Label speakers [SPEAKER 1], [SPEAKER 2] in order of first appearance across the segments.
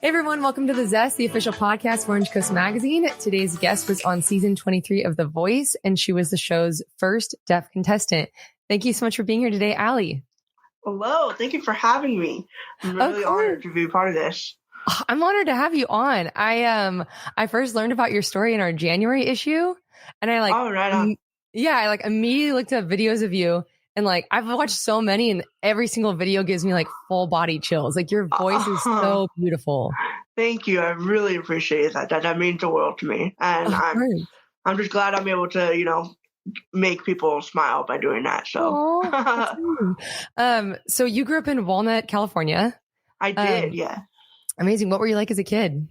[SPEAKER 1] Hey everyone, welcome to The Zest, the official podcast for Orange Coast Magazine. Today's guest was on season 23 of The Voice, and she was the show's first deaf contestant. Thank you so much for being here today, Allie.
[SPEAKER 2] Hello, thank you for having me. I'm really honored to be a part of this.
[SPEAKER 1] I'm honored to have you on. I first learned about your story in our January issue, and I immediately looked up videos of you. And I've watched so many, and every single video gives me full body chills. Your voice is so beautiful.
[SPEAKER 2] Thank you. I really appreciate that. That means the world to me. And I'm just glad I'm able to, make people smile by doing that. So,
[SPEAKER 1] so you grew up in Walnut, California.
[SPEAKER 2] I did. Yeah.
[SPEAKER 1] Amazing. What were you like as a kid?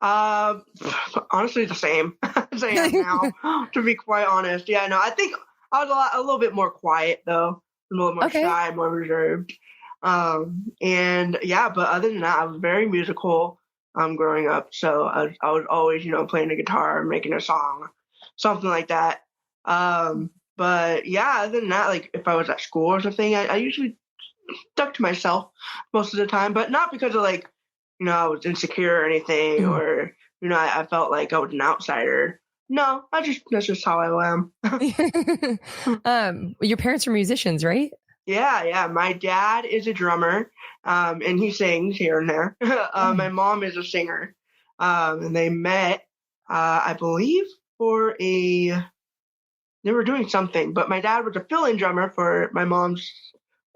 [SPEAKER 2] Honestly, the same as I am now, to be quite honest. Yeah, no, I think I was a little bit more quiet though, a little more shy, more reserved. And yeah, but other than that, I was very musical growing up. So I was always, playing the guitar, making a song, something like that. But yeah, other than that, if I was at school or something, I usually stuck to myself most of the time, but not because of I was insecure or anything, or, I felt like I was an outsider. No, that's just how I
[SPEAKER 1] am. Your parents are musicians, right?
[SPEAKER 2] Yeah. My dad is a drummer, and he sings here and there. My mom is a singer, and they met, I believe, they were doing something, but my dad was a fill-in drummer for my mom's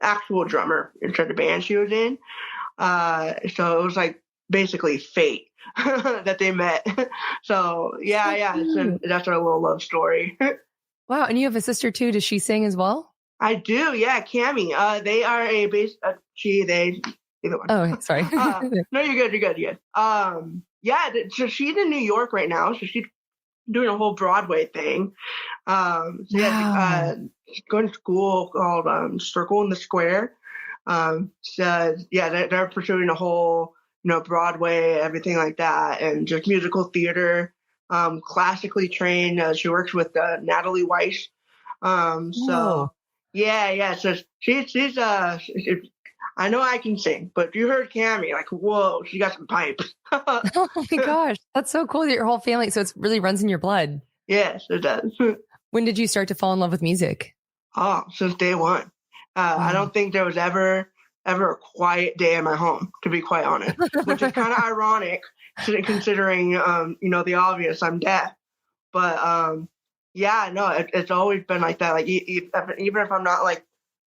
[SPEAKER 2] actual drummer into the band she was in. So it was basically fate that they met. So yeah, that's our little love story.
[SPEAKER 1] Wow, and you have a sister too. Does she sing as well?
[SPEAKER 2] I do, yeah, Cammie. They are a bass. Either one.
[SPEAKER 1] Oh, sorry.
[SPEAKER 2] No, you're good. Yeah, so she's in New York right now. So she's doing a whole Broadway thing. She's going to school called Circle in the Square. They're pursuing a whole, Broadway, everything like that, and just musical theater, classically trained. She works with Natalie Weiss. So she's I know I can sing, but if you heard Cammie, whoa, she got some pipes.
[SPEAKER 1] Oh my gosh, that's so cool that your whole family, so it really runs in your blood.
[SPEAKER 2] Yes, it does.
[SPEAKER 1] When did you start to fall in love with music?
[SPEAKER 2] Oh, since day one. I don't think there was ever a quiet day in my home, to be quite honest, which is kind of ironic considering, the obvious, I'm deaf. But it's always been like that. Even if I'm not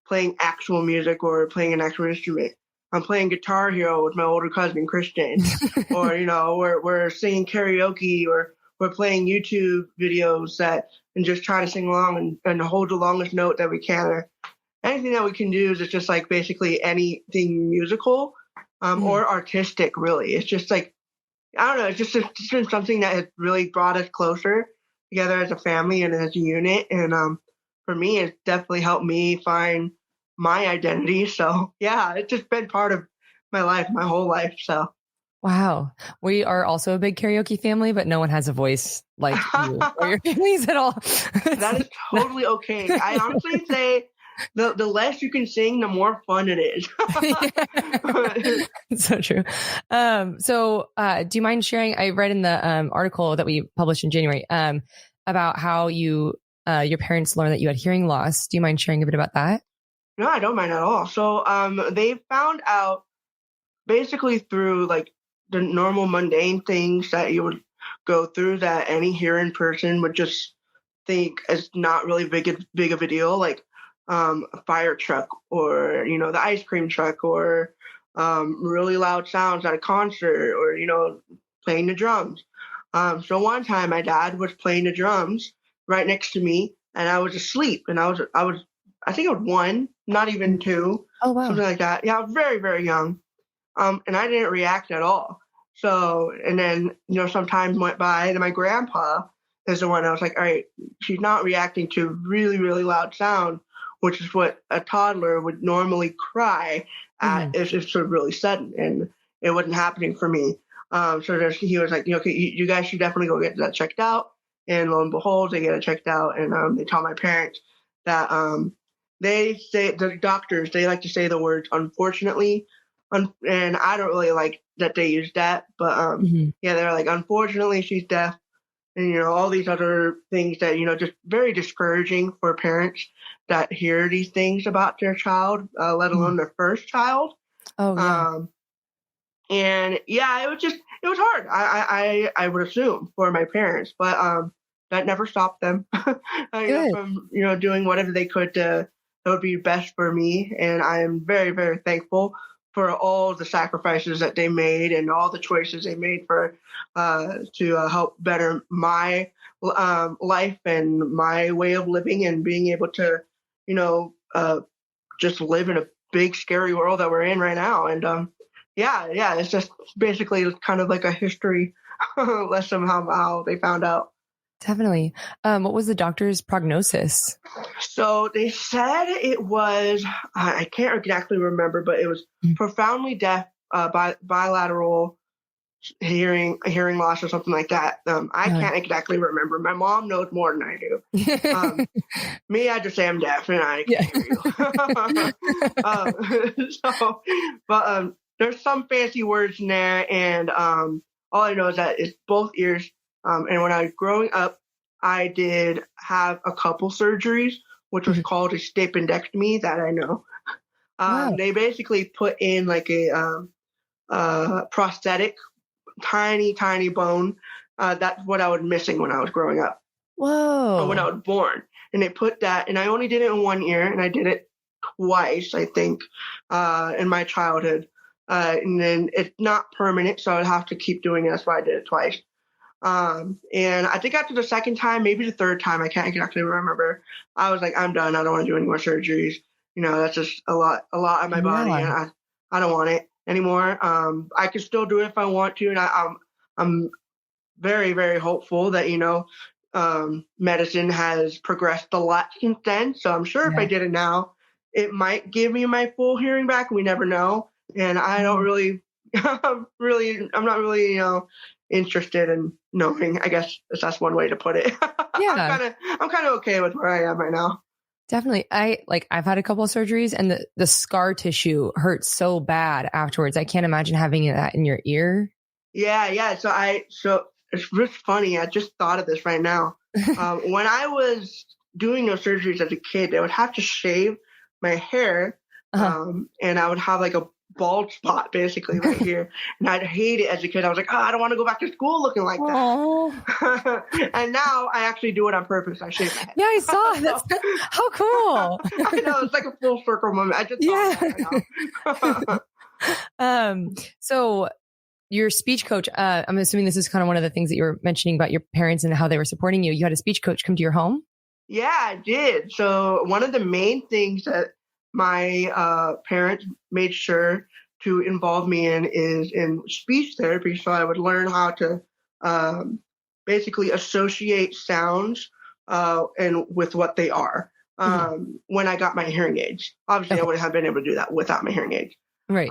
[SPEAKER 2] playing actual music or playing an actual instrument, I'm playing Guitar Hero with my older cousin Christian, or we're singing karaoke, or we're playing YouTube videos and just trying to sing along and hold the longest note that we can. Or anything that we can do is just basically anything musical or artistic, really. It's just I don't know. It's been something that has really brought us closer together as a family and as a unit. And for me, it's definitely helped me find my identity. So yeah, it's just been part of my life, my whole life. So.
[SPEAKER 1] Wow. We are also a big karaoke family, but no one has a voice like you or your families at all.
[SPEAKER 2] That is totally okay. I honestly say the less you can sing, the more fun it is.
[SPEAKER 1] So true. Do you mind sharing? I read in the article that we published in January about how your parents learned that you had hearing loss. Do you mind sharing a bit about that?
[SPEAKER 2] No, I don't mind at all. So they found out basically through the normal mundane things that you would go through that any hearing person would just think is not really big of a deal, a fire truck or, the ice cream truck or really loud sounds at a concert or, playing the drums. So one time my dad was playing the drums right next to me and I was asleep and I think I was 1, not even 2.
[SPEAKER 1] Oh, wow.
[SPEAKER 2] Something like that. Yeah, I was very, very young. And I didn't react at all. So, and then, some time went by and my grandpa is the one I was like, all right, she's not reacting to really, really loud sound, which is what a toddler would normally cry at if it's sort of really sudden. And it wasn't happening for me. So he was like, okay, you guys should definitely go get that checked out. And lo and behold, they get it checked out. And they tell my parents that they say, the doctors, they like to say the words, unfortunately, and I don't really like that they use that, but yeah, they're like, unfortunately, she's deaf, and all these other things that just very discouraging for parents that hear these things about their child, let alone their first child.
[SPEAKER 1] Oh yeah.
[SPEAKER 2] And yeah, it was hard. I would assume for my parents, but that never stopped them from doing whatever they could that would be best for me. And I am very, very thankful for all the sacrifices that they made and all the choices they made for to help better my life and my way of living and being able to just live in a big scary world that we're in right now. And yeah, it's just basically kind of like a history lesson how they found out.
[SPEAKER 1] Definitely. What was the doctor's prognosis?
[SPEAKER 2] So they said it was, I can't exactly remember, but it was profoundly deaf, bilateral hearing loss or something like that. I can't exactly remember. My mom knows more than I do. Me, I just say I'm deaf and I can't hear you. But there's some fancy words in there, and all I know is that it's both ears. And when I was growing up, I did have a couple surgeries, which was called a stapendectomy, that I know. They basically put in like a prosthetic, tiny bone. That's what I was missing when I was growing up.
[SPEAKER 1] Whoa.
[SPEAKER 2] Or when I was born. And they put that, and I only did it in one ear, and I did it twice, I think, in my childhood. And then it's not permanent, so I'd have to keep doing it. That's why I did it twice. And I think after the second time, maybe the third time, I can't exactly remember, I was like, I'm done. I don't want to do any more surgeries. That's just a lot of my body, and I don't want it anymore. I can still do it if I want to, and I'm very, very hopeful that medicine has progressed a lot since then. So I'm sure if I did it now, it might give me my full hearing back. We never know. And I don't really, I'm not really, interested in knowing. I guess that's one way to put it.
[SPEAKER 1] Yeah.
[SPEAKER 2] I'm kind of okay with where I am right now.
[SPEAKER 1] Definitely. I've had a couple of surgeries, and the scar tissue hurts so bad afterwards. I can't imagine having that in your ear.
[SPEAKER 2] Yeah. So it's just funny. I just thought of this right now. When I was doing those surgeries as a kid, they would have to shave my hair, and I would have like a bald spot basically right here, and I'd hate it as a kid. I was like, I don't want to go back to school looking like that. And now I actually do it on purpose. I shave my head.
[SPEAKER 1] Yeah, I saw that. How cool.
[SPEAKER 2] I know, it's like a full circle moment. I just thought that.
[SPEAKER 1] So your speech coach, I'm assuming this is kind of one of the things that you were mentioning about your parents and how they were supporting you. You had a speech coach come to your home?
[SPEAKER 2] Yeah, I did. So one of the main things that my parents made sure to involve me is in speech therapy, so I would learn how to basically associate sounds and with what they are. When I got my hearing aids, obviously I wouldn't have been able to do that without my hearing aids.
[SPEAKER 1] Right.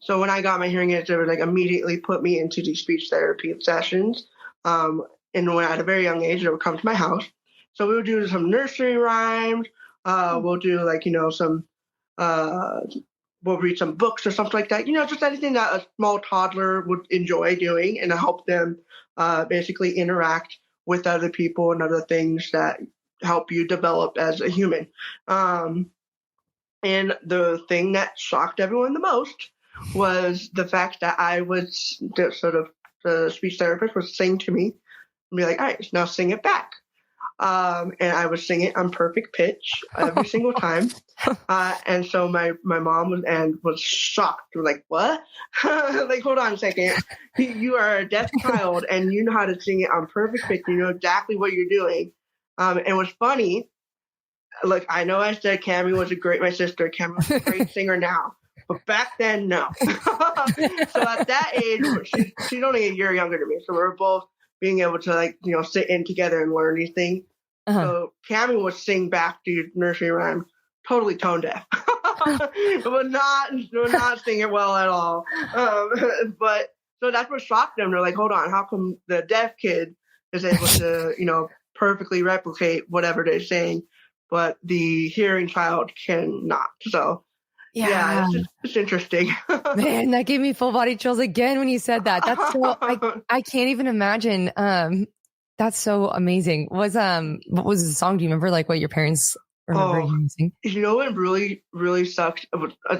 [SPEAKER 2] So when I got my hearing aids, they would like immediately put me into these speech therapy sessions. And when at a very young age, they would come to my house. So we would do some nursery rhymes. We'll do like, some, we'll read some books or something like that. Just anything that a small toddler would enjoy doing, and to help them basically interact with other people and other things that help you develop as a human. And the thing that shocked everyone the most was the fact that I was the speech therapist would sing to me and be like, all right, now sing it back. And I would sing it on perfect pitch every single time. And so my mom was shocked. Like, what? Like, hold on a second. You are a deaf child and you know how to sing it on perfect pitch. You know exactly what you're doing. And what's funny, look, I know I said my sister Cammy was a great singer now, but back then, no. So at that age, she's only a year younger than me. So we're both being able to sit in together and learn these things. So Cammy would sing back to nursery rhyme, totally tone deaf, but not sing it well at all. But so that's what shocked them. They're like, hold on, how come the deaf kid is able to perfectly replicate whatever they're saying, but the hearing child cannot? So Yeah, it's interesting.
[SPEAKER 1] Man, that gave me full body chills again when you said that. That's so, I can't even imagine. That's so amazing. What was the song? Do you remember like what your parents remember you sing?
[SPEAKER 2] You know what really, really sucks?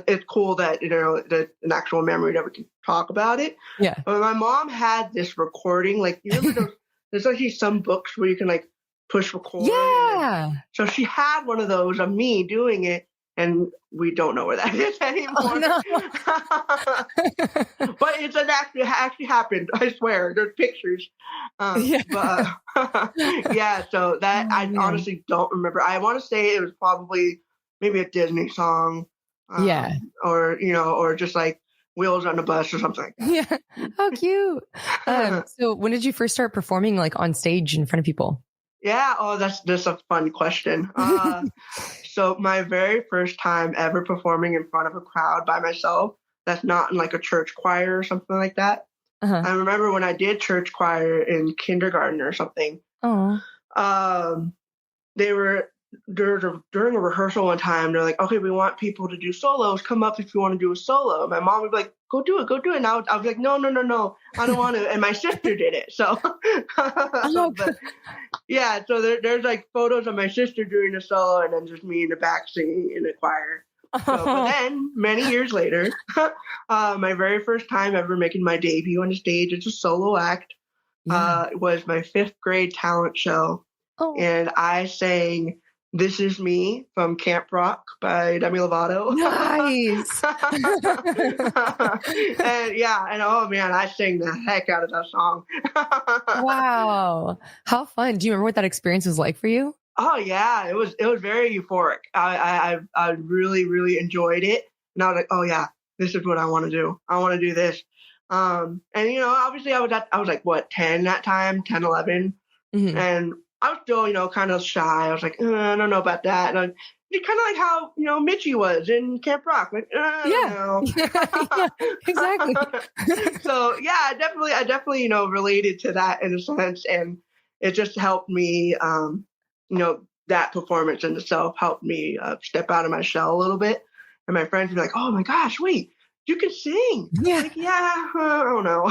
[SPEAKER 2] It's cool that, that an actual memory that we can talk about it.
[SPEAKER 1] Yeah.
[SPEAKER 2] But my mom had this recording, like, you remember there's actually some books where you can like push record.
[SPEAKER 1] Yeah.
[SPEAKER 2] So she had one of those of me doing it. And we don't know where that is anymore. Oh, no. But it's actually happened. I swear. There's pictures. But yeah, so that I honestly don't remember. I want to say it was probably maybe a Disney song. Or, or just like Wheels on the Bus or something like that.
[SPEAKER 1] Yeah. How cute. So when did you first start performing like on stage in front of people?
[SPEAKER 2] Yeah. Oh, that's a fun question. So my very first time ever performing in front of a crowd by myself, that's not in like a church choir or something like that. I remember when I did church choir in kindergarten or something. They were during a rehearsal one time. They're like, "Okay, we want people to do solos. Come up if you want to do a solo." My mom would be like, "Go do it." And I was like, "No, I don't want to." And my sister did it. So, but, yeah. So there's like photos of my sister doing a solo, and then just me in the back singing in the choir. So, but then many years later, my very first time ever making my debut on the stage as a solo act was my 5th grade talent show, and I sang "This Is Me" from Camp Rock by Demi Lovato.
[SPEAKER 1] Nice.
[SPEAKER 2] and oh man, I sang the heck out of that song.
[SPEAKER 1] Wow. How fun. Do you remember what that experience was like for you?
[SPEAKER 2] Oh yeah, it was very euphoric. I really, really enjoyed it. And I was like, oh yeah, this is what I want to do. I want to do this. And obviously I was like, what, 10 that time, 10, 11. Mm-hmm. And I was still, kind of shy. I was like, I don't know about that. And kind of like how, Mitchie was in Camp Rock. Like,
[SPEAKER 1] yeah, exactly.
[SPEAKER 2] So yeah, I definitely, related to that in a sense. And it just helped me, that performance in itself helped me step out of my shell a little bit. And my friends would be like, oh my gosh, wait, you can sing.
[SPEAKER 1] Yeah.
[SPEAKER 2] Like, yeah, I don't know.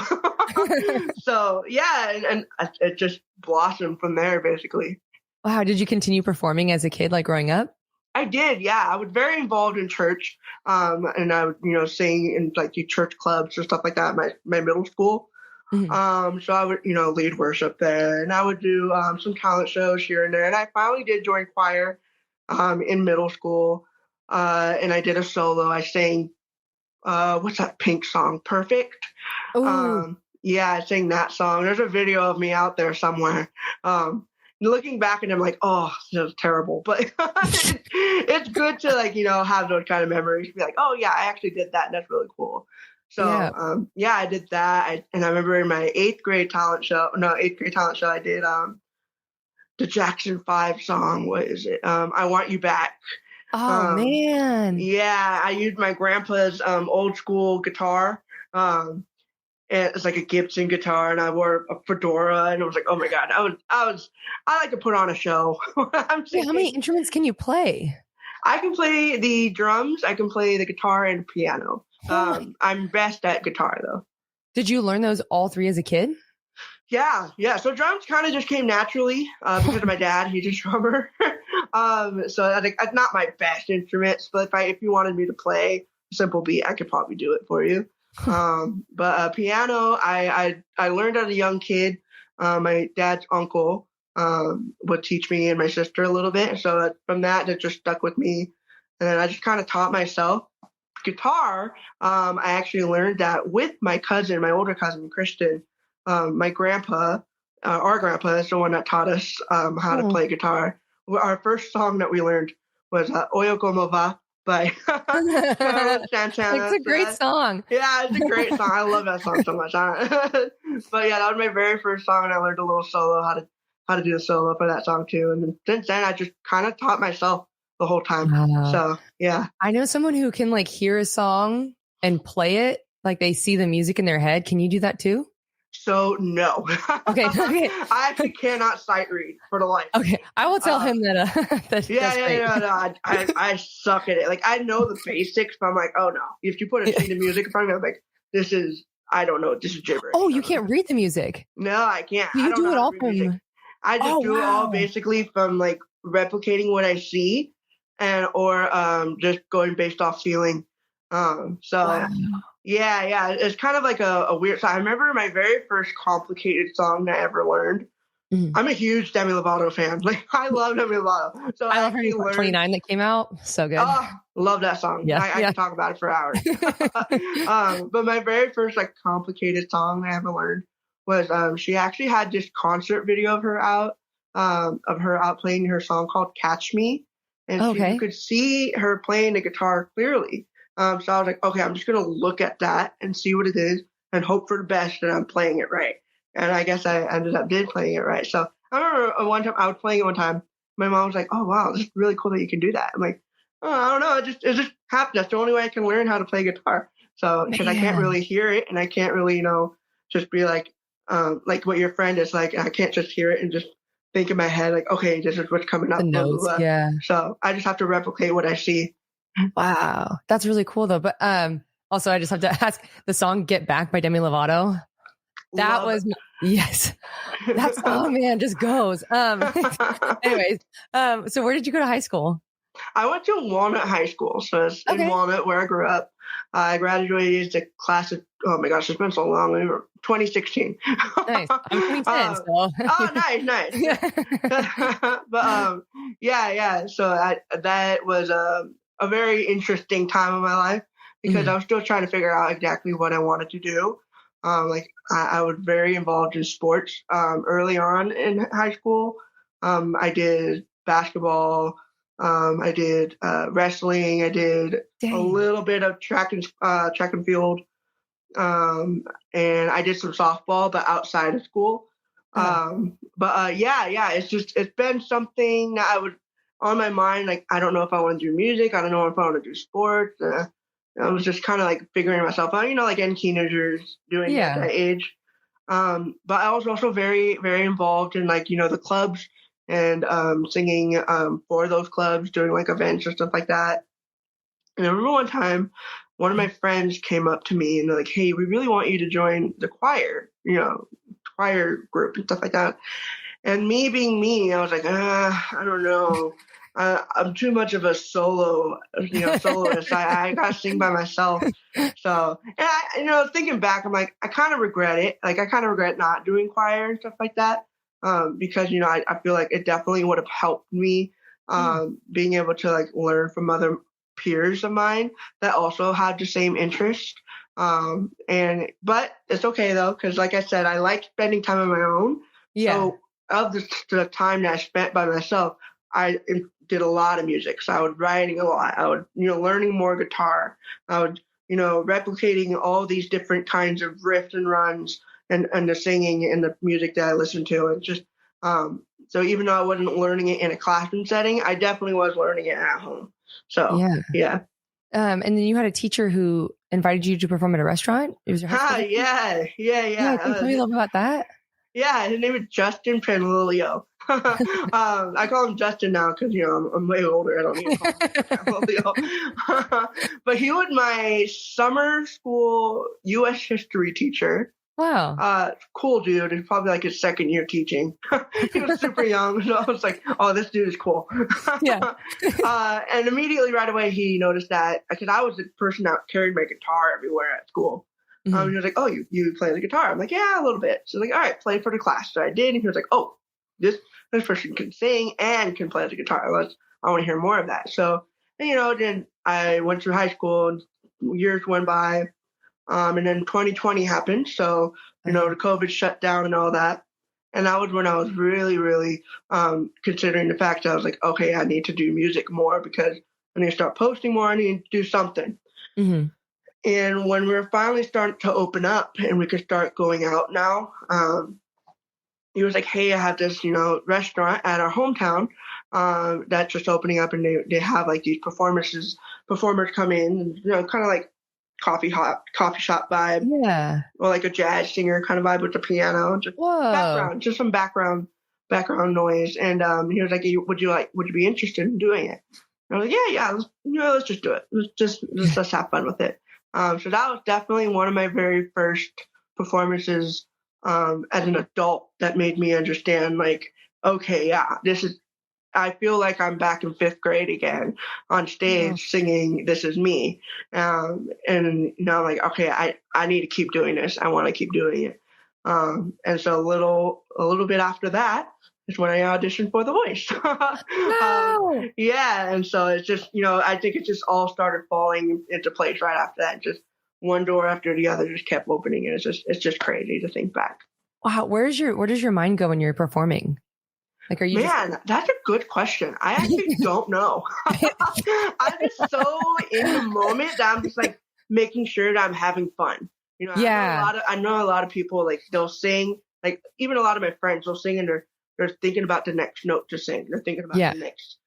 [SPEAKER 2] So yeah, and it just blossomed from there basically.
[SPEAKER 1] Wow. Did you continue performing as a kid, like growing up?
[SPEAKER 2] I did. Yeah. I was very involved in church. And I would, sing in like church clubs or stuff like that at my middle school. Mm-hmm. So I would, lead worship there, and I would do some talent shows here and there. And I finally did join choir in middle school. And I did a solo. I sang, what's that Pink song? Perfect. Yeah, I sang that song. There's a video of me out there somewhere. Looking back and I'm like, oh, this was terrible. But it's good to have those kind of memories. Be like, oh yeah, I actually did that. And that's really cool. So, I did that. And I remember in my 8th grade talent show, I did the Jackson 5 song. What is it? I Want You Back.
[SPEAKER 1] Oh, man.
[SPEAKER 2] Yeah, I used my grandpa's old school guitar. And it's like a Gibson guitar, and I wore a fedora, and I was like, oh my God, I like to put on a show.
[SPEAKER 1] How many instruments can you play?
[SPEAKER 2] I can play the drums, I can play the guitar and piano. I'm best at guitar though. Did
[SPEAKER 1] you learn those all 3 as a kid?
[SPEAKER 2] Yeah. So drums kind of just came naturally because of my dad. He's a drummer. So I think it's not my best instruments, but if you wanted me to play a simple beat, I could probably do it for you. But piano, I learned as a young kid. My dad's uncle would teach me and my sister a little bit. So from that, it just stuck with me. And then I just kind of taught myself. Guitar, I actually learned that with my older cousin, Christian. My grandpa, our grandpa is the one that taught us how to play guitar. Our first song that we learned was Oyo Como Va by Santana.
[SPEAKER 1] It's a great song.
[SPEAKER 2] Yeah, it's a great song. I love that song so much. But yeah, that was my very first song, and I learned a little solo, how to do the solo for that song too. And then since then, I just kind of taught myself the whole time. So yeah,
[SPEAKER 1] I know someone who can hear a song and play it, like they see the music in their head. Can you do that too?
[SPEAKER 2] So no.
[SPEAKER 1] Okay.
[SPEAKER 2] I actually cannot sight read for the life.
[SPEAKER 1] Okay, I will tell him that. That's great.
[SPEAKER 2] No, I suck at it. Like I know the basics, but I'm like, oh no. If you put a sheet of music in front of me, I'm like, I don't know. This is gibberish.
[SPEAKER 1] Oh, you can't read the music.
[SPEAKER 2] No, I can't.
[SPEAKER 1] You
[SPEAKER 2] I don't
[SPEAKER 1] do
[SPEAKER 2] know
[SPEAKER 1] it
[SPEAKER 2] how
[SPEAKER 1] all
[SPEAKER 2] to read music. I just do it all basically from like replicating what I see, or just going based off feeling. Yeah, it's kind of like a weird. So I remember my very first complicated song that I ever learned. Mm-hmm. I'm a huge Demi Lovato fan. Like I love Demi Lovato. So
[SPEAKER 1] I love her 29 that came out. So good.
[SPEAKER 2] Oh, love that song. Yeah, I can talk about it for hours. But my very first like complicated song I ever learned was she actually had this concert video of her out playing her song called "Catch Me," and you could see her playing the guitar clearly. So I was like, okay, I'm just gonna look at that and see what it is and hope for the best that I'm playing it right. And I guess I ended up playing it right. So I remember one time I was playing it one time. My mom was like, "Oh wow, this is really cool that you can do that." I'm like, "Oh, I don't know. It just happened. That's the only way I can learn how to play guitar." So because I can't really hear it and I can't really just be like what your friend is like. I can't just hear it and just think in my head like, okay, this is what's coming up.
[SPEAKER 1] The notes, blah, blah, blah. Yeah.
[SPEAKER 2] So I just have to replicate what I see.
[SPEAKER 1] Wow, that's really cool though. But also I just have to ask, the song "Get Back" by Demi Lovato. That was yes. That's oh man, just goes. Anyways, so where did you go to high school?
[SPEAKER 2] I went to Walnut High School, so it's in Walnut where I grew up. I graduated the class of, oh my gosh, it's been so long. 2016.
[SPEAKER 1] Nice. I'm 2010, so.
[SPEAKER 2] Oh, nice. But yeah. So that was a very interesting time of my life because I was still trying to figure out exactly what I wanted to do. I was very involved in sports early on in high school. I did basketball. I did wrestling. I did a little bit of track and field. And I did some softball, but outside of school. It's been something that I was on my mind. Like, I don't know if I want to do music. I don't know if I want to do sports. I was just kind of like figuring myself out, like any teenagers doing at that age. But I was also very, very involved in the clubs and singing for those clubs, doing like events and stuff like that. And I remember one time, one of my friends came up to me and they're like, "Hey, we really want you to join the choir, choir group and stuff like that." And me being me, I was like, I don't know. I'm too much of a soloist. I gotta sing by myself. So, and thinking back, I'm like, I kind of regret it. Like, I kind of regret not doing choir and stuff like that. Because, I feel like it definitely would have helped me, being able to learn from other peers of mine that also had the same interest. But it's okay though. Cause like I said, I like spending time on my own. Yeah. So of the time that I spent by myself, I did a lot of music. So I was writing a lot. I would, learning more guitar. I would, replicating all these different kinds of riffs and runs and the singing and the music that I listened to. And just, so even though I wasn't learning it in a classroom setting, I definitely was learning it at home. So, yeah.
[SPEAKER 1] And then you had a teacher who invited you to perform at a restaurant. It was your high school?
[SPEAKER 2] Yeah.
[SPEAKER 1] Can you tell me a little bit about that?
[SPEAKER 2] Yeah, his name is Justin Panlilio. I call him Justin now because I'm way older. I don't need to call him Panlilio. But he was my summer school U.S. history teacher.
[SPEAKER 1] Wow.
[SPEAKER 2] Cool dude. He's probably his second year teaching. He was super young, so I was like, "Oh, this dude is cool." Yeah. And immediately, right away, he noticed that because I was the person that carried my guitar everywhere at school. He was like, "Oh, you play the guitar?" I'm like, "Yeah, a little bit." So like, "All right, play for the class." So I did, and he was like, "Oh, this person can sing and can play the guitar. I want to hear more of that." So, then I went through high school, and years went by, and then 2020 happened. So, the COVID shut down and all that, and that was when I was really, really considering the fact that I was like, okay, I need to do music more because I need to start posting more. I need to do something. Mm-hmm. And when we were finally starting to open up and we could start going out now, he was like, "Hey, I have this, restaurant at our hometown that's just opening up, and they have these performers come in, and kind of coffee shop vibe.
[SPEAKER 1] Yeah.
[SPEAKER 2] Or like a jazz singer kind of vibe with the piano. Just some background noise. And he was like, would you be interested in doing it? And I was like, yeah, let's just do it. Let's have fun with it. So that was definitely one of my very first performances as an adult that made me understand, like, okay, yeah, I feel like I'm back in 5th grade again on stage singing "This Is Me," and I'm like, okay, I need to keep doing this. I want to keep doing it. And so a little bit after that is when I auditioned for The Voice.
[SPEAKER 1] Wow.
[SPEAKER 2] Yeah, and so it's just I think it just all started falling into place right after that. Just one door after the other just kept opening, and it's just crazy to think back.
[SPEAKER 1] Wow, where does your mind go when you're performing? Like, are you?
[SPEAKER 2] That's a good question. I actually don't know. I'm just so in the moment that I'm just like making sure that I'm having fun. I know a lot of people, like, they'll sing, like, even a lot of my friends will sing and they're thinking about the next note to sing. They're thinking about the next,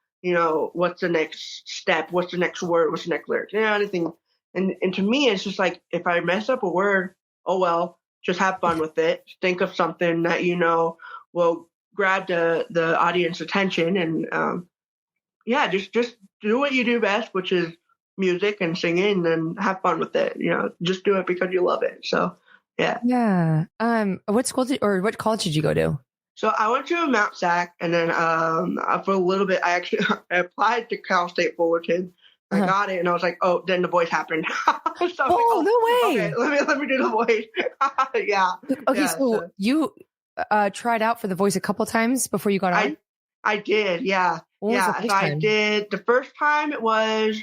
[SPEAKER 2] what's the next step, what's the next word, what's the next lyric, anything. And to me, it's just like, if I mess up a word, oh well, just have fun with it. Think of something that will grab the audience attention, and just do what you do best, which is music and singing, and have fun with it. Just do it because you love it. So
[SPEAKER 1] yeah. What college did you go to?
[SPEAKER 2] So I went to Mount Sac, and then for a little bit I applied to Cal State Fullerton. I got it, and I was like, oh, then The Voice happened. So
[SPEAKER 1] no way.
[SPEAKER 2] Okay, let me do The Voice. Yeah.
[SPEAKER 1] Okay,
[SPEAKER 2] yeah,
[SPEAKER 1] so you tried out for The Voice a couple times before you got on?
[SPEAKER 2] I did, yeah.
[SPEAKER 1] What was the first time?
[SPEAKER 2] I did. The first time, it was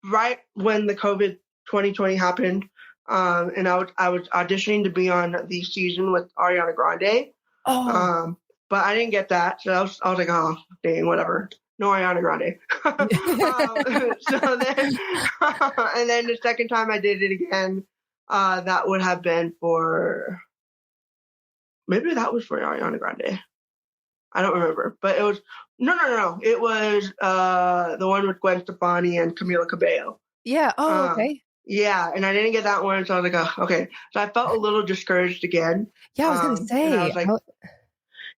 [SPEAKER 2] right when the COVID 2020 happened, and I was auditioning to be on the season with Ariana Grande. But I didn't get that, so I was like, oh, dang, whatever. No Ariana Grande. So then, and then the second time I did it again, that would have been maybe that was for Ariana Grande. I don't remember, but it was no. It was the one with Gwen Stefani and Camila Cabello.
[SPEAKER 1] Yeah. Oh, okay.
[SPEAKER 2] Yeah, and I didn't get that one, so I was like, oh, okay. So I felt a little discouraged again.
[SPEAKER 1] Yeah, I was gonna say.
[SPEAKER 2] And I was like,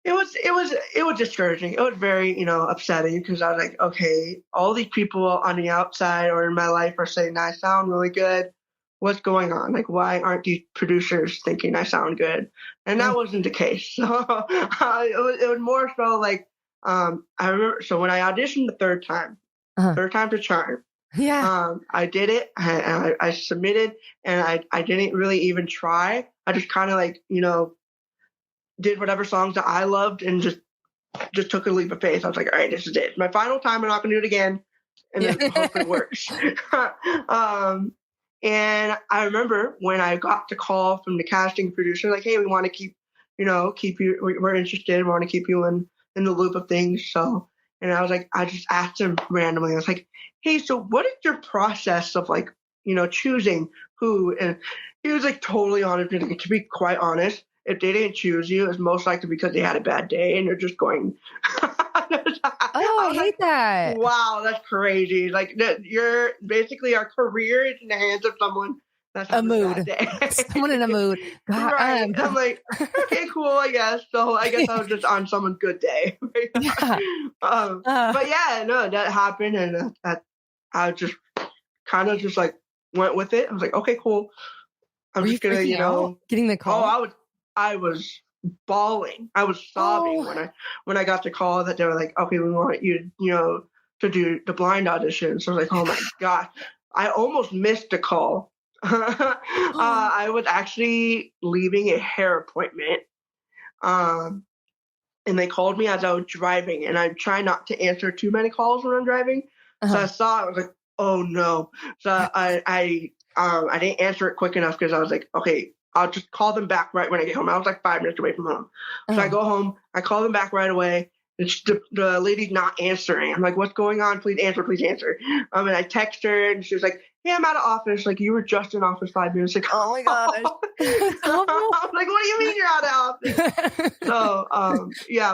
[SPEAKER 2] it was discouraging. It was very upsetting, because I was like, okay, all these people on the outside or in my life are saying I sound really good. What's going on? Like, why aren't these producers thinking I sound good? And that wasn't the case. So it was more so like, I remember, so when I auditioned the third time to charm, I did it. I submitted, and I didn't really even try. I just kind of like, did whatever songs that I loved, and just took a leap of faith. I was like, all right, this is it. My final time. I'm not going to do it again. And then hope it works. And I remember when I got the call from the casting producer, like, hey, we want to keep you, we're interested. We want to keep you in the loop of things. So, and I was like, I just asked him randomly. I was like, hey, so what is your process of, like, choosing who? And he was like totally honest. And to be quite honest, if they didn't choose you, it's most likely because they had a bad day and they're just going.
[SPEAKER 1] I hate that.
[SPEAKER 2] Wow, that's crazy. Like, you're basically, our career is in the hands of someone that's
[SPEAKER 1] a mood. Someone in a mood. God,
[SPEAKER 2] right. I'm like, okay, cool, I guess. So I guess I was just on someone's good day. But yeah, no, that happened, and I just kind of just like went with it. I was like, okay, cool. I'm just gonna,
[SPEAKER 1] getting the call.
[SPEAKER 2] Oh, I was bawling. I was sobbing when I got the call that they were like, okay, we want you, to do the blind audition. So I was like, oh my God. I almost missed the call. I was actually leaving a hair appointment. And they called me as I was driving, and I try not to answer too many calls when I'm driving. So I saw it, I was like, oh no. So I didn't answer it quick enough, because I was like, okay, I'll just call them back right when I get home. I was like 5 minutes away from home. So I go home, I call them back right away. And the lady's not answering. I'm like, what's going on? Please answer, please answer. And I text her, and she was like, hey, I'm out of office. Like, you were just in office 5 minutes ago.
[SPEAKER 1] Oh my God.
[SPEAKER 2] I'm like, what do you mean you're out of office? So,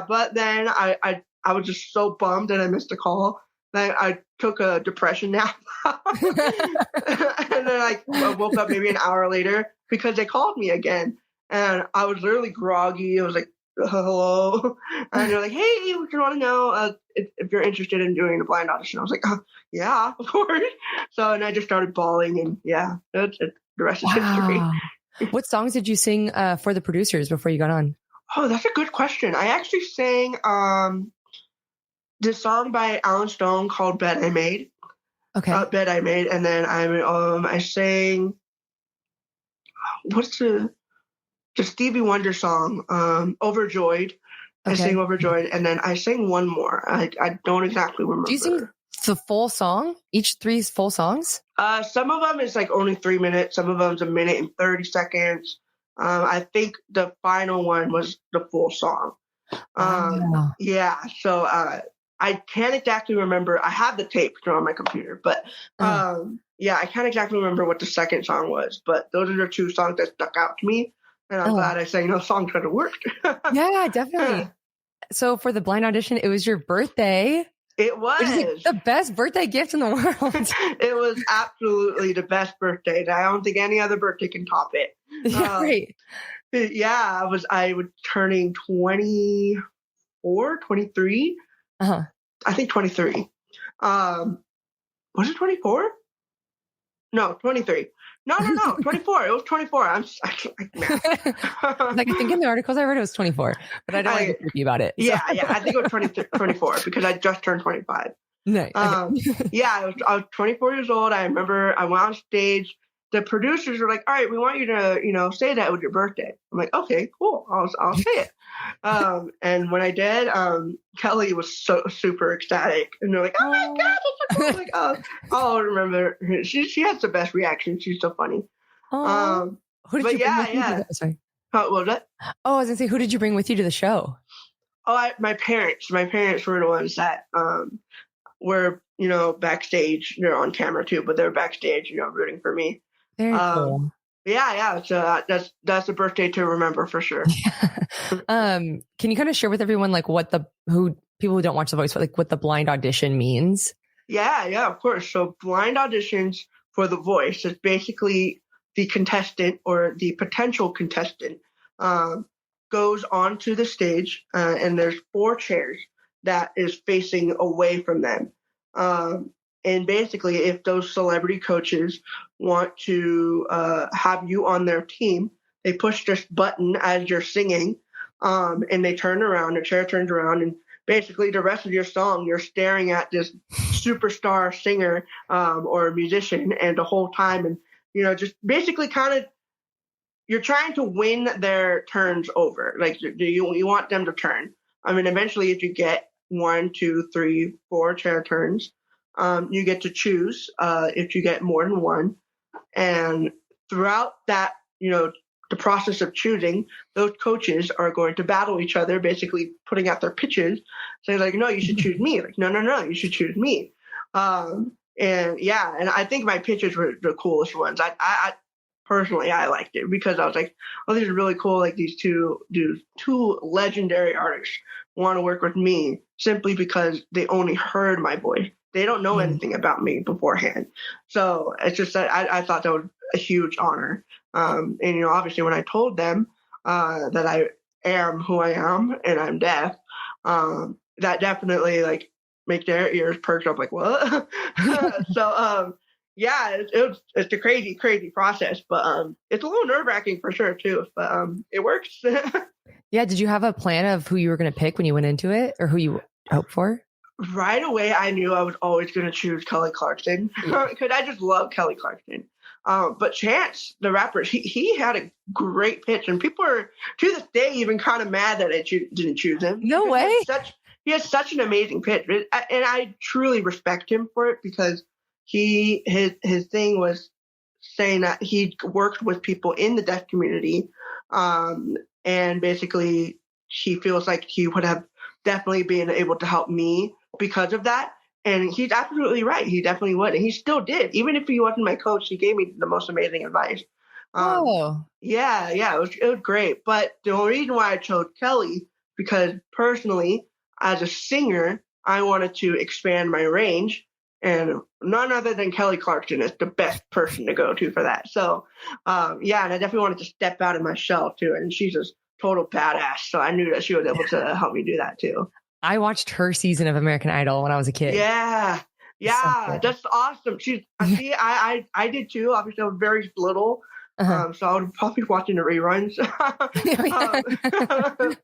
[SPEAKER 2] but then I was just so bummed that I missed a call. I took a depression nap. And then I woke up maybe an hour later because they called me again. And I was literally groggy. It was like, hello. And they're like, hey, we want to know if you're interested in doing a blind audition. I was like, yeah, of course. So, and I just started bawling, and the rest is history.
[SPEAKER 1] What songs did you sing for the producers before you got on?
[SPEAKER 2] Oh, that's a good question. I actually sang this song by Alan Stone called "Bed I Made."
[SPEAKER 1] Okay.
[SPEAKER 2] "Bed I Made," and then I sang what's the Stevie Wonder song, "Overjoyed." Okay. I sang "Overjoyed," and then I sang one more. I don't exactly remember.
[SPEAKER 1] Do you sing the full song? Each 3 full songs?
[SPEAKER 2] Some of them is like only 3 minutes. Some of them's 1 minute and 30 seconds. I think the final one was the full song. Yeah. So I can't exactly remember. I have the tape on my computer, but I can't exactly remember what the second song was. But those are the 2 songs that stuck out to me, and I'm glad I sang those songs because it worked.
[SPEAKER 1] Yeah, definitely. So for the blind audition, it was your birthday.
[SPEAKER 2] It was
[SPEAKER 1] like the best birthday gift in the world.
[SPEAKER 2] It was absolutely the best birthday. I don't think any other birthday can top it.
[SPEAKER 1] Right.
[SPEAKER 2] Yeah, I was turning 24, 23. I think 23. Was it 24? No, 23. No, 24. It was 24. I
[SPEAKER 1] think in the articles I read it was 24, but I don't want to get tricky about it.
[SPEAKER 2] So. Yeah. I think it was 24 because I just turned 25.
[SPEAKER 1] Nice. Okay.
[SPEAKER 2] I was 24 years old. I remember I went on stage. The producers were like, all right, we want you to, say that with your birthday. I'm like, okay, cool. I'll say it. And when I did, Kelly was so super ecstatic. And they're like, oh my God, that's so cool. I'm like, I'll remember. She has the best reaction. She's so funny.
[SPEAKER 1] Who did you bring with you? Sorry.
[SPEAKER 2] What was that?
[SPEAKER 1] Oh, I was going to say, who did you bring with you to the show?
[SPEAKER 2] My parents. My parents were the ones that were, backstage. They're on camera too, but they're backstage, rooting for me.
[SPEAKER 1] Very cool.
[SPEAKER 2] Yeah. So that's a birthday to remember for sure.
[SPEAKER 1] Can you kind of share with everyone like people who don't watch The Voice, what the blind audition means?
[SPEAKER 2] Yeah, of course. So blind auditions for The Voice is basically the contestant or the potential contestant goes onto the stage and there's 4 chairs that is facing away from them. And basically, if those celebrity coaches want to have you on their team, they push this button as you're singing, and they turn around, the chair turns around, and basically the rest of your song, you're staring at this superstar singer or musician, and the whole time, and just basically kind of you're trying to win their turns over. Like you want them to turn. I mean, eventually, if you get 1, 2, 3, 4 chair turns. You get to choose if you get more than one. And throughout that, the process of choosing, those coaches are going to battle each other, basically putting out their pitches, saying like, no, you should choose me. Like, no, you should choose me. And I think my pitches were the coolest ones. I personally, I liked it because I was like, oh, these are really cool. Like these two legendary artists want to work with me simply because they only heard my voice. They don't know anything about me beforehand. So it's just that I thought that was a huge honor. And, obviously when I told them that I am who I am and I'm deaf, that definitely like make their ears perk up like, what? So, it's a crazy, crazy process, but it's a little nerve wracking for sure too, but it works.
[SPEAKER 1] Yeah. Did you have a plan of who you were going to pick when you went into it or who you hoped for?
[SPEAKER 2] Right away, I knew I was always going to choose Kelly Clarkson because I just love Kelly Clarkson. But Chance, the rapper, he had a great pitch, and people are to this day even kind of mad that I didn't choose him.
[SPEAKER 1] No way.
[SPEAKER 2] He has such an amazing pitch, and I truly respect him for it because his thing was saying that he worked with people in the deaf community, and basically he feels like he would have definitely been able to help me because of that. And he's absolutely right. He definitely would. And he still did. Even if he wasn't my coach, he gave me the most amazing advice. Yeah, it was great. But the only reason why I chose Kelly, because personally, as a singer, I wanted to expand my range, and none other than Kelly Clarkson is the best person to go to for that. So, yeah, and I definitely wanted to step out of my shell too. And she's a total badass. So I knew that she was able to help me do that too.
[SPEAKER 1] I watched her season of American Idol when I was a kid.
[SPEAKER 2] Yeah. Yeah. That's awesome. I did too. Obviously I was very little. So I would probably be watching the reruns. But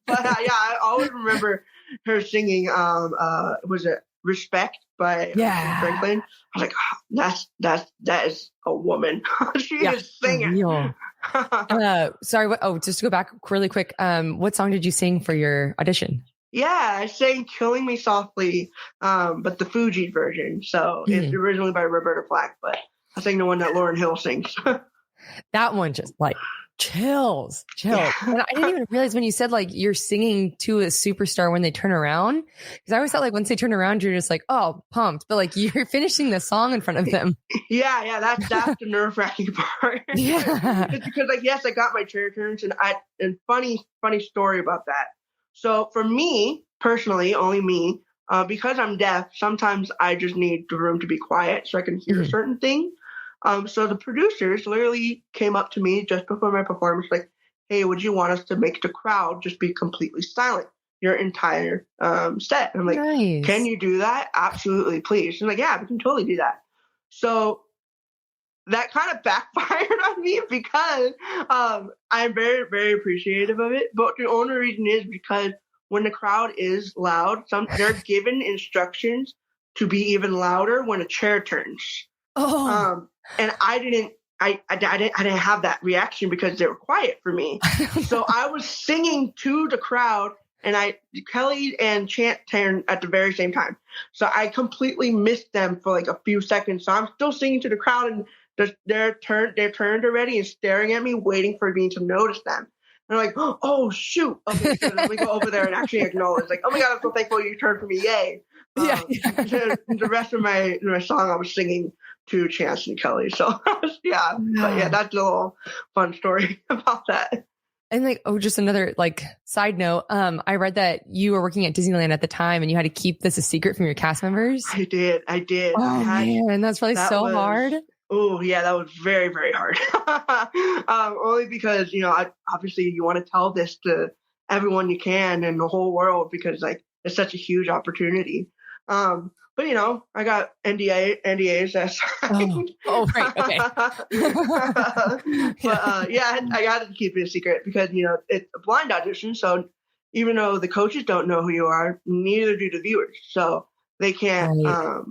[SPEAKER 2] yeah, I always remember her singing, was it Respect by Franklin? I was like, oh, that is a woman. She is singing.
[SPEAKER 1] Sorry. Just to go back really quick. What song did you sing for your audition?
[SPEAKER 2] Yeah, I sang Killing Me Softly, but the Fuji version. So it's originally by Roberta Flack, but I sang the one that Lauryn Hill sings.
[SPEAKER 1] That one just like chills. Yeah. And I didn't even realize when you said like you're singing to a superstar when they turn around, because I always thought like once they turn around, you're just like, oh, pumped. But like you're finishing the song in front of them.
[SPEAKER 2] Yeah, that's the nerve-wracking part. Just because like, yes, I got my chair turns, and funny story about that. So for me personally, only me, because I'm deaf, sometimes I just need the room to be quiet so I can hear certain things. So the producers literally came up to me just before my performance, like, hey, would you want us to make the crowd just be completely silent your entire set? And I'm like, nice. Can you do that? Absolutely, please. And like, yeah, we can totally do that. So that kind of backfired on me because I'm very, very appreciative of it. But the only reason is because when the crowd is loud, they're given instructions to be even louder when a chair turns. And I didn't have that reaction because they were quiet for me. So I was singing to the crowd, and Kelly and Chant turned at the very same time. So I completely missed them for like a few seconds. So I'm still singing to the crowd, and they're turned already and staring at me, waiting for me to notice them. And I'm like, oh shoot! Okay, so let me go over there and actually acknowledge. Like, oh my god, I'm so thankful you turned for me! Yay! The rest of my song I was singing to Chance and Kelly. So but yeah, that's a little fun story about that.
[SPEAKER 1] And like, just another like side note. I read that you were working at Disneyland at the time and you had to keep this a secret from your cast members.
[SPEAKER 2] I did.
[SPEAKER 1] Oh man, that's probably so hard.
[SPEAKER 2] Oh yeah, that was very, very hard. Only because, obviously you want to tell this to everyone you can in the whole world because like it's such a huge opportunity. But I got NDAs that signed.
[SPEAKER 1] Right, okay.
[SPEAKER 2] But I got to keep it a secret because it's a blind audition. So even though the coaches don't know who you are, neither do the viewers. So they can't. Right.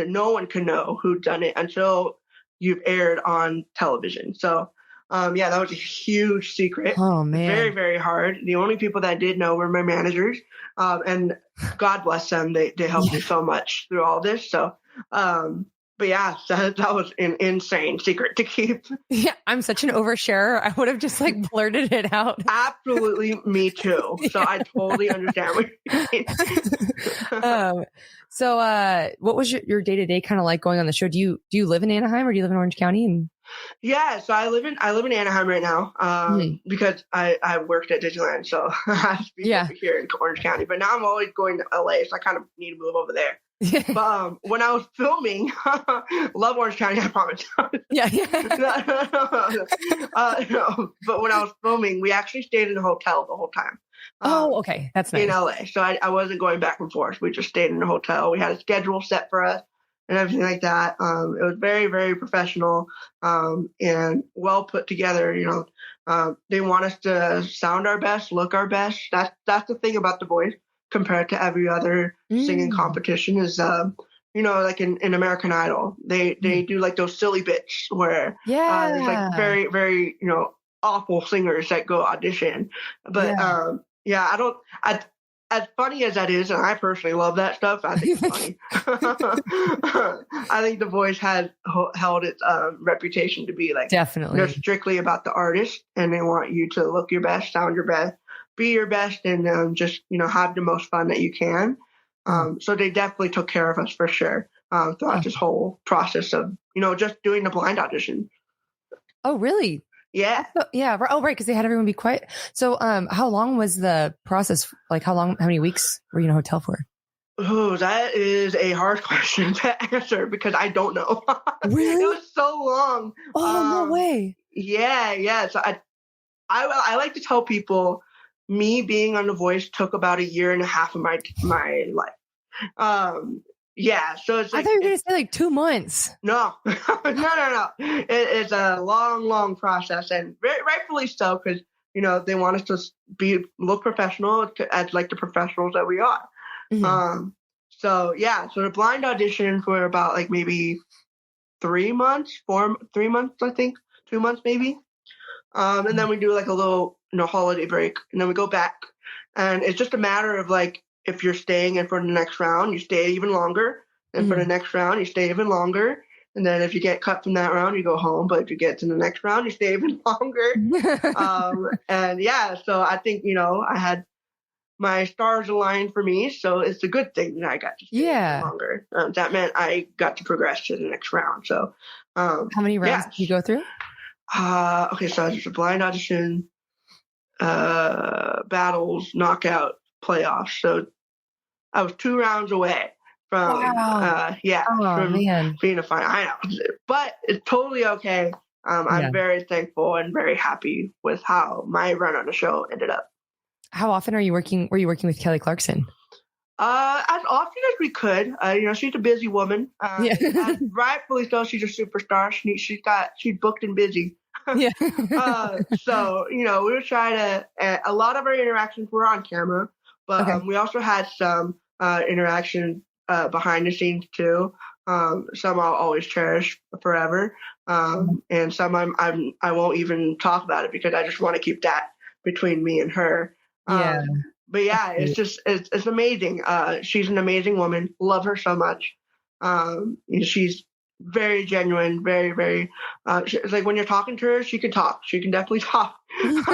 [SPEAKER 2] No one can know who done it until you've aired on television. So that was a huge secret.
[SPEAKER 1] Oh man,
[SPEAKER 2] very, very hard. The only people that did know were my managers, and God bless them. They helped me so much through all this. So, but yeah, that was an insane secret to keep.
[SPEAKER 1] Yeah, I'm such an oversharer. I would have just like blurted it out.
[SPEAKER 2] Absolutely, me too. So I totally understand what you mean.
[SPEAKER 1] So what was your day-to-day kind of like going on the show? Do you live in Anaheim or do you live in Orange County?
[SPEAKER 2] Yeah, so I live in Anaheim right now because I worked at Disneyland, so I have to be over here in Orange County. But now I'm always going to LA, so I kind of need to move over there. But when I was filming, love Orange County, I promise. But when I was filming, we actually stayed in a hotel the whole time.
[SPEAKER 1] Okay, that's nice.
[SPEAKER 2] In LA, so I wasn't going back and forth. We just stayed in a hotel. We had a schedule set for us and everything like that. It was very, very professional and well put together. They want us to sound our best, look our best. That's the thing about The Voice compared to every other singing competition is, like in American Idol, they do like those silly bits where there's like very, very, awful singers that go audition. But as funny as that is, and I personally love that stuff, I think it's funny. I think The Voice has held its reputation to be like,
[SPEAKER 1] definitely,
[SPEAKER 2] they're strictly about the artist, and they want you to look your best, sound your best, be your best, and just have the most fun that you can. So they definitely took care of us for sure throughout this whole process of just doing the blind audition.
[SPEAKER 1] Oh, really?
[SPEAKER 2] Yeah.
[SPEAKER 1] Yeah. Oh, right. Because they had everyone be quiet. So how long was the process? Like how many weeks were you in a hotel for?
[SPEAKER 2] Oh, that is a hard question to answer because I don't know.
[SPEAKER 1] Really?
[SPEAKER 2] It was so long.
[SPEAKER 1] Oh, no way.
[SPEAKER 2] Yeah. So I like to tell people, me being on The Voice took about 1.5 years of my life. Yeah, so it's
[SPEAKER 1] I
[SPEAKER 2] like
[SPEAKER 1] thought you were gonna say like 2 months.
[SPEAKER 2] no, no. It's a long process, and rightfully so, because they want us to look professional as like the professionals that we are.
[SPEAKER 1] Mm-hmm.
[SPEAKER 2] So yeah, so the blind auditions were about like maybe 3 months, 3 months, I think, 2 months maybe. And then we do like a little, holiday break, and then we go back, and it's just a matter of like, if you're staying in for the next round, you stay even longer, and for the next round, you stay even longer, and then if you get cut from that round, you go home. But if you get to the next round, you stay even longer. And yeah, so I think I had my stars aligned for me, so it's a good thing that I got to stay longer. That meant I got to progress to the next round. So,
[SPEAKER 1] how many rounds did you go through?
[SPEAKER 2] Okay, so there's a blind audition, battles, knockout, playoffs. So I was 2 rounds away from being a final. I know, but it's totally okay. I'm very thankful and very happy with how my run on the show ended up.
[SPEAKER 1] How often were you working with Kelly Clarkson?
[SPEAKER 2] As often as we could. She's a busy woman. Rightfully so. She's a superstar. She's booked and busy.
[SPEAKER 1] Yeah.
[SPEAKER 2] So we would try to. A lot of our interactions were on camera, but we also had some interaction behind the scenes too. Some I'll always cherish forever, and some I won't even talk about it because I just want to keep that between me and her. But yeah, it's amazing. She's an amazing woman. Love her so much. She's very genuine, very, very, it's like when you're talking to her, she can talk. She can definitely talk. And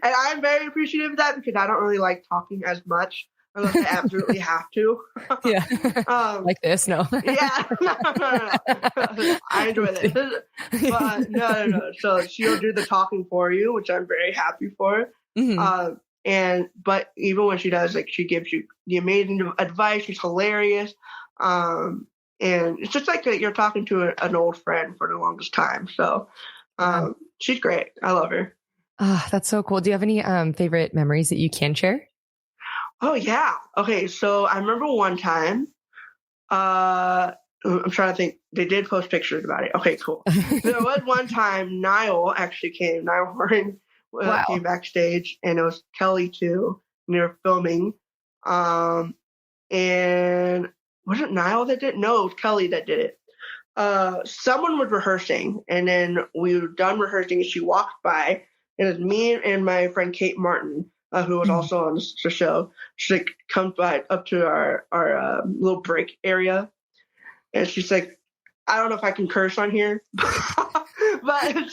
[SPEAKER 2] I'm very appreciative of that because I don't really like talking as much unless I absolutely have to.
[SPEAKER 1] Yeah. Like this? No.
[SPEAKER 2] Yeah. No. I enjoy this. But no. So she'll do the talking for you, which I'm very happy for.
[SPEAKER 1] Mm-hmm.
[SPEAKER 2] But even when she does, like, she gives you the amazing advice. She's hilarious. And it's just like you're talking to an old friend for the longest time. So she's great. I love her.
[SPEAKER 1] That's so cool. Do you have any favorite memories that you can share?
[SPEAKER 2] Oh, yeah. Okay, so I remember one time, I'm trying to think. They did post pictures about it. Okay, cool. There was one time Niall actually came. Niall Horan came backstage, and it was Kelly too. And they were filming. And was it Niall that did it? No, it was Kelly that did it. Someone was rehearsing, and then we were done rehearsing, and she walked by, and it was me and my friend Kate Martin, who was also on the show. She like comes by up to our little break area, and she's like, I don't know if I can curse on here, but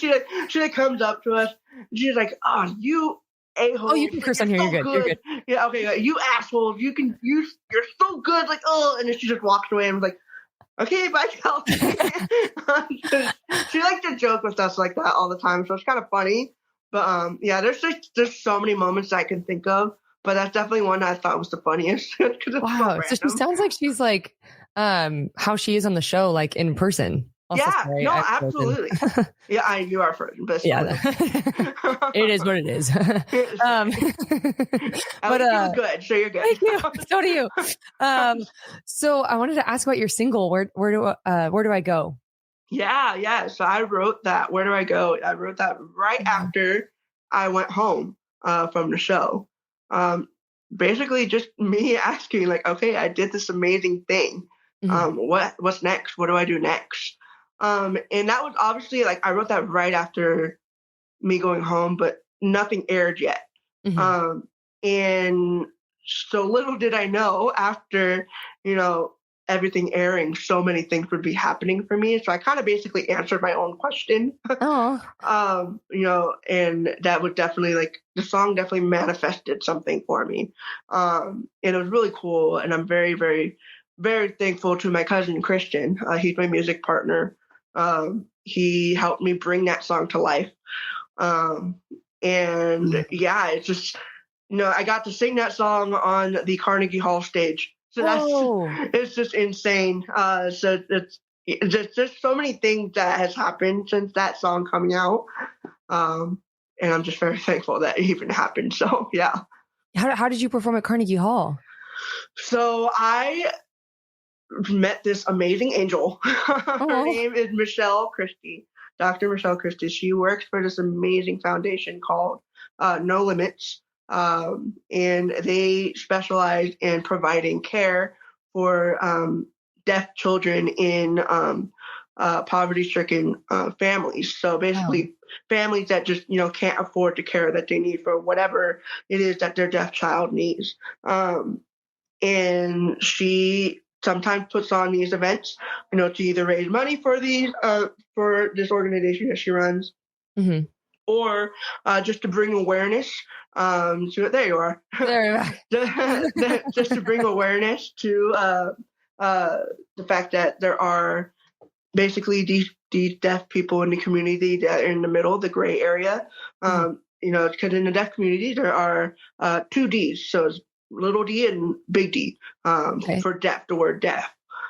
[SPEAKER 2] she comes up to us, and she's like, "Oh, you a-hole.
[SPEAKER 1] Oh, you can curse on here. You're good.
[SPEAKER 2] Yeah, okay. You assholes. You're so good. Like, oh, and then she just walks away and was like, okay, bye, Kelly. She likes to joke with us like that all the time, so it's kind of funny. But yeah, there's so many moments I can think of, but that's definitely one I thought was the funniest.
[SPEAKER 1] Wow. So she sounds like she's like how she is on the show, like in person. Also,
[SPEAKER 2] yeah, sorry, no, absolutely. Yeah, you are frozen, but
[SPEAKER 1] yeah, it is what it is.
[SPEAKER 2] But you good, so you're good.
[SPEAKER 1] Thank you. So do you. So I wanted to ask about your single. Where do I go?
[SPEAKER 2] Yeah. So I wrote that. Where do I go? I wrote that right after I went home from the show. Basically, just me asking, like, okay, I did this amazing thing. What's next? What do I do next? And that was obviously like I wrote that right after me going home, but nothing aired yet. And so little did I know after, everything airing, so many things would be happening for me. So I kind of basically answered my own question. And that would definitely the song definitely manifested something for me. And it was really cool. And I'm very, very, very thankful to my cousin, Christian. He's my music partner. He helped me bring that song to life. It's just, I got to sing that song on the Carnegie Hall stage So it's just insane. So it's just so many things that has happened since that song coming out. And I'm just very thankful that it even happened. So, yeah.
[SPEAKER 1] How did you perform at Carnegie Hall?
[SPEAKER 2] So I met this amazing angel. Her name is Michelle Christie, Dr. Michelle Christie. She works for this amazing foundation called No Limits. And they specialize in providing care for deaf children in poverty-stricken families. So basically, families that just can't afford the care that they need for whatever it is that their deaf child needs. And she sometimes puts on these events, to either raise money for these for this organization that she runs, or just to bring awareness to there you are. Just to bring awareness to the fact that there are basically these deaf people in the community that are in the middle, the gray area. Because in the deaf community there are 2 Ds, so it's little d and big D for deaf, the word deaf.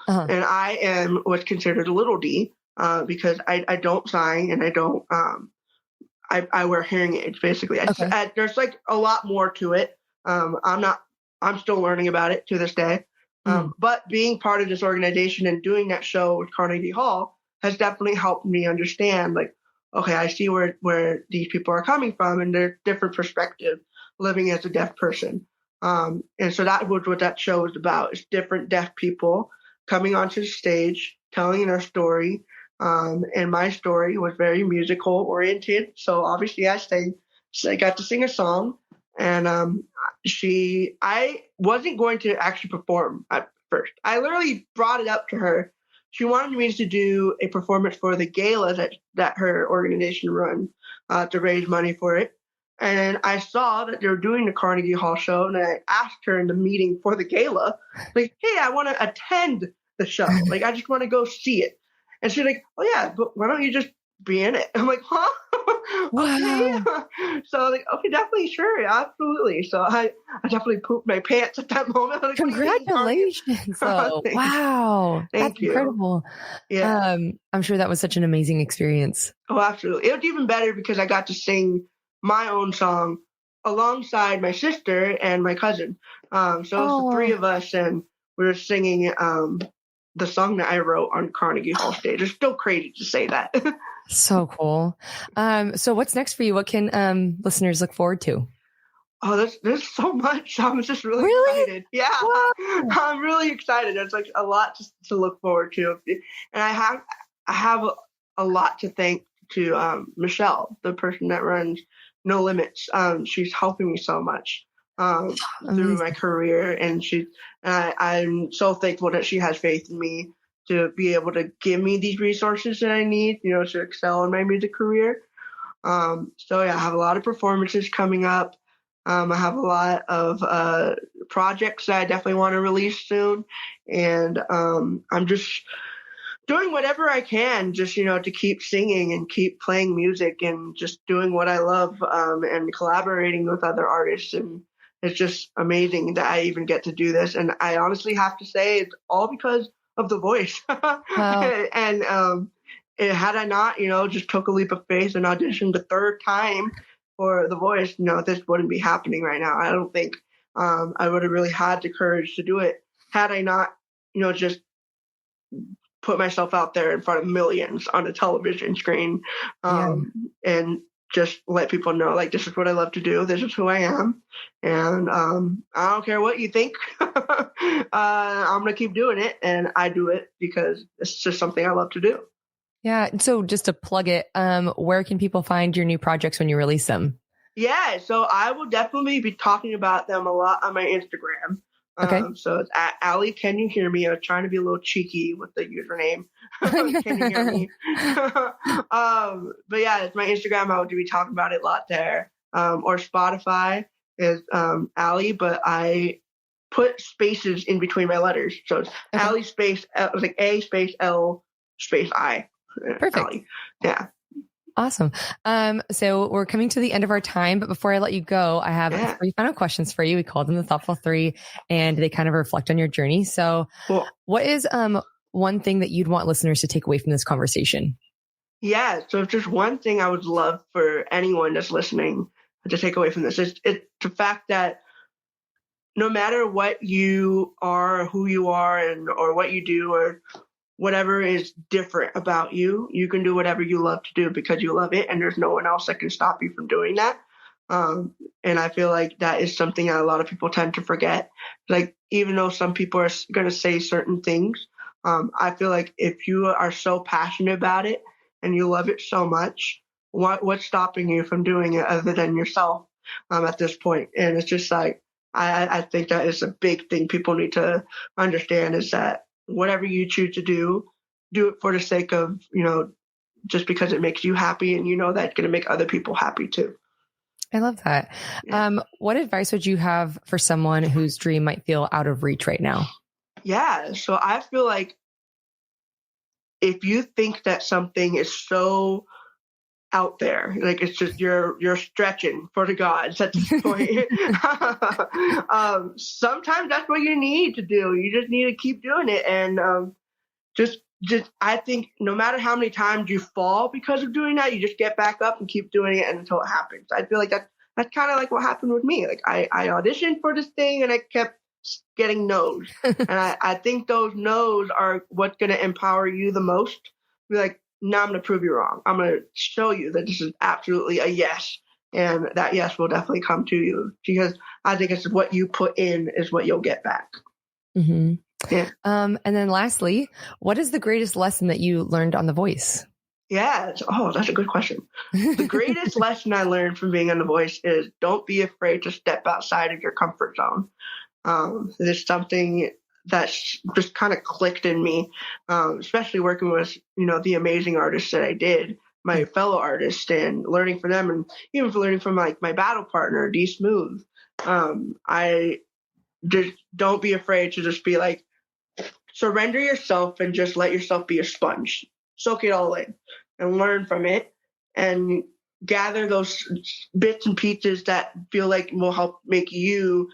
[SPEAKER 2] And I am what's considered a little d because I don't sign and I don't I wear hearing aids basically. There's like a lot more to it. I'm still learning about it to this day. But being part of this organization and doing that show with Carnegie Hall has definitely helped me understand, like, okay, I see where these people are coming from and their different perspective living as a deaf person. And so that was what that show was about. It's different deaf people coming onto the stage, telling their story. And my story was very musical oriented. So obviously I got to sing a song, and I wasn't going to actually perform at first. I literally brought it up to her. She wanted me to do a performance for the gala that her organization runs to raise money for it. And I saw that they were doing the Carnegie Hall show, and I asked her in the meeting for the gala, like, hey, I want to attend the show. Like, I just want to go see it. And she's like, oh, yeah, but why don't you just be in it? I'm like, huh? Okay. So I was like, okay, definitely, sure, absolutely. So I definitely pooped my pants at that moment. Like,
[SPEAKER 1] congratulations. Wow. That's incredible.
[SPEAKER 2] Yeah.
[SPEAKER 1] I'm sure that was such an amazing experience.
[SPEAKER 2] Oh, absolutely. It was even better because I got to sing my own song alongside my sister and my cousin. So it was the 3 of us, and we were singing the song that I wrote on Carnegie Hall stage. It's still crazy to say that.
[SPEAKER 1] So cool. So what's next for you? What can listeners look forward to?
[SPEAKER 2] Oh, there's so much. I'm just really excited. Yeah, wow. I'm really excited. There's like a lot to look forward to, and I have a lot to thank to Michelle, the person that runs No Limits. She's helping me so much through my career, and I'm so thankful that she has faith in me to be able to give me these resources that I need, to excel in my music career. So yeah, I have a lot of performances coming up. I have a lot of projects that I definitely want to release soon, and I'm just doing whatever I can, just to keep singing and keep playing music and just doing what I love, and collaborating with other artists. And it's just amazing that I even get to do this. And I honestly have to say it's all because of the voice. Wow. And had I not, just took a leap of faith and auditioned the 3rd time for The Voice, this wouldn't be happening right now. I don't think I would have really had the courage to do it had I not, just put myself out there in front of millions on a television screen, and just let people know, like, this is what I love to do. This is who I am. And I don't care what you think. I'm going to keep doing it. And I do it because it's just something I love to do.
[SPEAKER 1] Yeah. So just to plug it, where can people find your new projects when you release them?
[SPEAKER 2] Yeah. So I will definitely be talking about them a lot on my Instagram. Okay. So it's at Allie, can you hear me? I was trying to be a little cheeky with the username. Can you hear me? But yeah, it's my Instagram. I would be talking about it a lot there. Or Spotify is Allie, but I put spaces in between my letters. So it's Allie space, it was like A space L space I.
[SPEAKER 1] Perfect.
[SPEAKER 2] Allie. Yeah.
[SPEAKER 1] Awesome. So we're coming to the end of our time, but before I let you go, I have 3 final questions for you. We call them the Thoughtful 3, and they kind of reflect on your journey. So what is one thing that you'd want listeners to take away from this conversation?
[SPEAKER 2] Yeah. So just one thing I would love for anyone that's listening to take away from this is the fact that no matter what you are, who you are, or what you do, or whatever is different about you, you can do whatever you love to do because you love it, and there's no one else that can stop you from doing that. And I feel like that is something that a lot of people tend to forget. Like, even though some people are going to say certain things, I feel like if you are so passionate about it and you love it so much, what's stopping you from doing it other than yourself at this point? And it's just like, I think that is a big thing people need to understand, is that whatever you choose to do it for the sake of, just because it makes you happy, and that's going to make other people happy too.
[SPEAKER 1] I love that. Yeah. What advice would you have for someone whose dream might feel out of reach right now?
[SPEAKER 2] Yeah. So I feel like if you think that something is so out there, like it's just you're stretching for the gods at this point. Sometimes that's what you need to do. You just need to keep doing it, and just I think no matter how many times you fall because of doing that, you just get back up and keep doing it until it happens. I feel like that's kind of like what happened with me. Like I auditioned for this thing and I kept getting no's, and I think those no's are what's going to empower you the most. Be like, no, I'm going to prove you wrong. I'm going to show you that this is absolutely a yes. And that yes will definitely come to you, because I think it's what you put in is what you'll get back.
[SPEAKER 1] Mm-hmm. Yeah. And then lastly, what is the greatest lesson that you learned on The Voice?
[SPEAKER 2] Yeah. That's a good question. The greatest lesson I learned from being on The Voice is don't be afraid to step outside of your comfort zone. There's something that's just kind of clicked in me, especially working with, the amazing artists that I did, my fellow artists, and learning from them, and even learning from like my battle partner, D Smooth. I just don't be afraid to just be like, surrender yourself and just let yourself be a sponge, soak it all in and learn from it, and gather those bits and pieces that feel like will help make you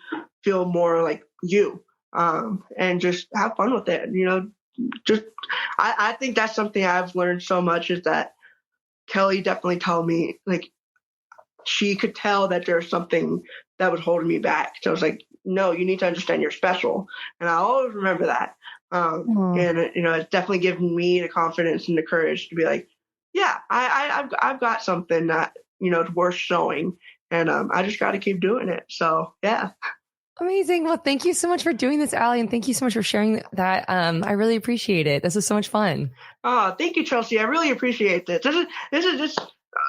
[SPEAKER 2] feel more like you. And just have fun with it. I think that's something I've learned so much, is that Kelly definitely told me, like, she could tell that there's something that was holding me back. So I was like, no, you need to understand you're special. And I always remember that. And it's definitely given me the confidence and the courage to be like, yeah, I've got something that, is worth showing. And I just got to keep doing it. So, yeah.
[SPEAKER 1] Amazing. Well, thank you so much for doing this, Allie, and thank you so much for sharing that. I really appreciate it. This was so much fun.
[SPEAKER 2] Oh, thank you, Chelsea. I really appreciate this. This is just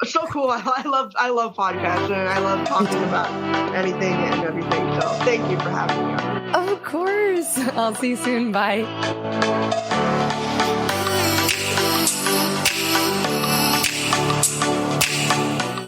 [SPEAKER 2] so cool. I love podcasts, and I love talking about anything and everything. So thank you for having me on.
[SPEAKER 1] Of course. I'll see you soon. Bye.